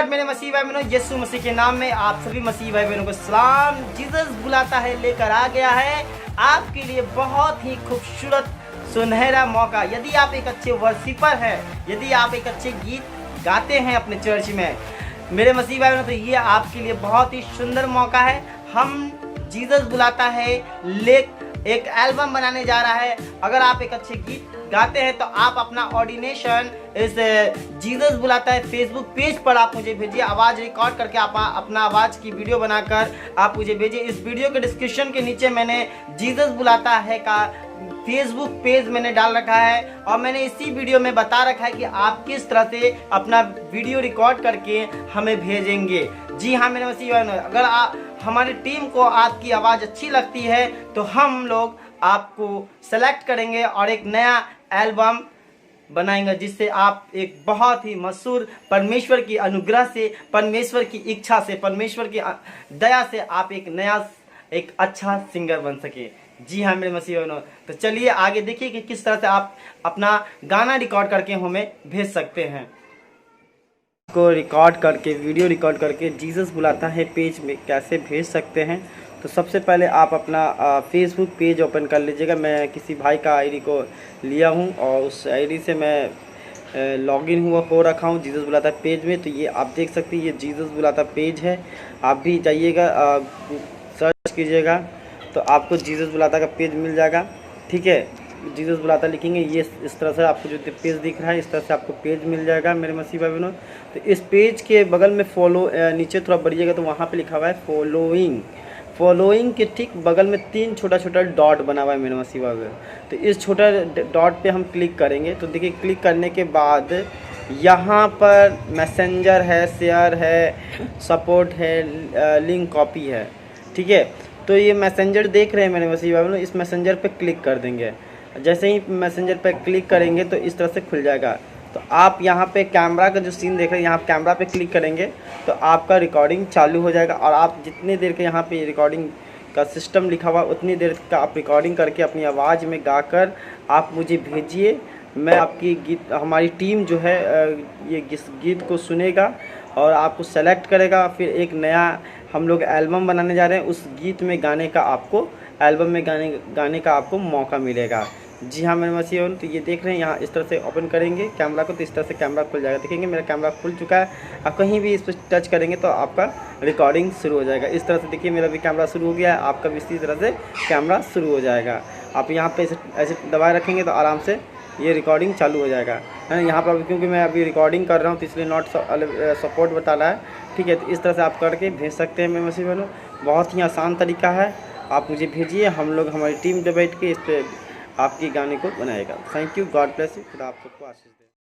God मेरे मसीह भाई बहनों, यीशु मसीह के नाम में आप सभी मसीह भाई बहनों को सलाम। जीसस बुलाता है लेकर आ गया है आपके लिए बहुत ही खूबसूरत सुनहरा मौका। यदि आप एक अच्छे वर्शिपर हैं, यदि आप एक अच्छे गीत गाते हैं अपने चर्च में मेरे मसीह भाई बहनों, तो ये आपके लिए बहुत ही सुंदर मौका है। हम जीसस बुलाता है एक एल्बम बनाने जा रहा है। अगर आप एक अच्छे गीत गाते हैं तो आप अपना ऑर्डिनेशन इस जीसस बुलाता है फेसबुक पेज पर आप मुझे भेजिए। आवाज़ रिकॉर्ड करके आप अपना आवाज़ की वीडियो बनाकर आप मुझे भेजिए। इस वीडियो के डिस्क्रिप्शन के नीचे मैंने जीसस बुलाता है का फेसबुक पेज मैंने डाल रखा है और मैंने इसी वीडियो में बता रखा है कि आप किस तरह से अपना वीडियो रिकॉर्ड करके हमें भेजेंगे। जी हाँ मेरे मसीह भाई, अगर हमारी टीम को आपकी आवाज़ अच्छी लगती है तो हम लोग आपको सेलेक्ट करेंगे और एक नया एल्बम बनाएंगे, जिससे आप एक बहुत ही मशहूर परमेश्वर की अनुग्रह से, परमेश्वर की इच्छा से, परमेश्वर की दया से आप एक अच्छा सिंगर बन सके। जी हाँ मेरे मसीह भाइयों, तो चलिए आगे देखिए कि किस तरह से आप अपना गाना रिकॉर्ड करके हमें भेज सकते हैं। को रिकॉर्ड करके, वीडियो रिकॉर्ड करके जीसस बुलाता है पेज में कैसे भेज सकते हैं। तो सबसे पहले आप अपना फेसबुक पेज ओपन कर लीजिएगा। मैं किसी भाई का आईडी को लिया हूँ और उस आईडी से मैं लॉगिन हो रखा हूँ जीसस बुलाता पेज में। तो ये आप देख सकते हैं, ये जीसस बुलाता पेज है। आप भी जाइएगा, सर्च कीजिएगा तो आपको जीसस बुलाता का पेज मिल जाएगा। ठीक है, जीसस बुलाता लिखेंगे, ये इस तरह से आपको जो पेज दिख रहा है इस तरह से आपको पेज मिल जाएगा मेरे मसीह भाई बहनों। तो इस पेज के बगल में नीचे थोड़ा बढ़िएगा तो वहाँ पे लिखा हुआ है फॉलोइंग के ठीक बगल में 3 छोटा छोटा डॉट बना हुआ है मेरे मसीह भाई बहनों। तो इस छोटा डॉट पे हम क्लिक करेंगे तो देखिए, क्लिक करने के बाद यहाँ पर मैसेंजर है, शेयर है, सपोर्ट है, लिंक कॉपी है। ठीक है, तो ये मैसेंजर देख रहे हैं मेरे मसीह भाई बहनों, इस मैसेंजर पे क्लिक कर देंगे। जैसे ही मैसेंजर पे क्लिक करेंगे तो इस तरह से खुल जाएगा। तो आप यहाँ पे कैमरा का जो सीन देख रहे हैं, यहाँ कैमरा पे क्लिक करेंगे तो आपका रिकॉर्डिंग चालू हो जाएगा और आप जितनी देर के यहाँ पे रिकॉर्डिंग का सिस्टम लिखा हुआ उतनी देर का आप रिकॉर्डिंग करके अपनी आवाज़ में गाकर आप मुझे भेजिए। मैं आपकी हमारी टीम जो है ये गीत को सुनेगा और आपको सेलेक्ट करेगा। फिर एक नया हम लोग एल्बम बनाने जा रहे हैं, उस गीत में गाने का आपको एल्बम में गाने का आपको मौका मिलेगा। जी हाँ मेरे मसीह, तो ये देख रहे हैं, यहाँ इस तरह से ओपन करेंगे कैमरा को तो इस तरह से कैमरा खुल जाएगा। देखेंगे मेरा कैमरा खुल चुका है। आप कहीं भी इस पर टच करेंगे तो आपका रिकॉर्डिंग शुरू हो जाएगा। इस तरह से देखिए मेरा भी कैमरा शुरू हो गया है, आपका भी इसी तरह से कैमरा शुरू हो जाएगा। आप यहाँ पे ऐसे दबाए रखेंगे तो आराम से ये रिकॉर्डिंग चालू हो जाएगा। है यहाँ पर, क्योंकि मैं अभी रिकॉर्डिंग कर रहा हूँ तो इसलिए नॉट सपोर्ट बता रहा है। ठीक है, तो इस तरह से आप करके भेज सकते हैं मेरे मसीह बहनों। बहुत ही आसान तरीका है, आप मुझे भेजिए, हम लोग हमारी टीम जो बैठ के इस पर आपके गाने को बनाएगा। Thank you, God bless you, खुदा आप सबको आशीष दे।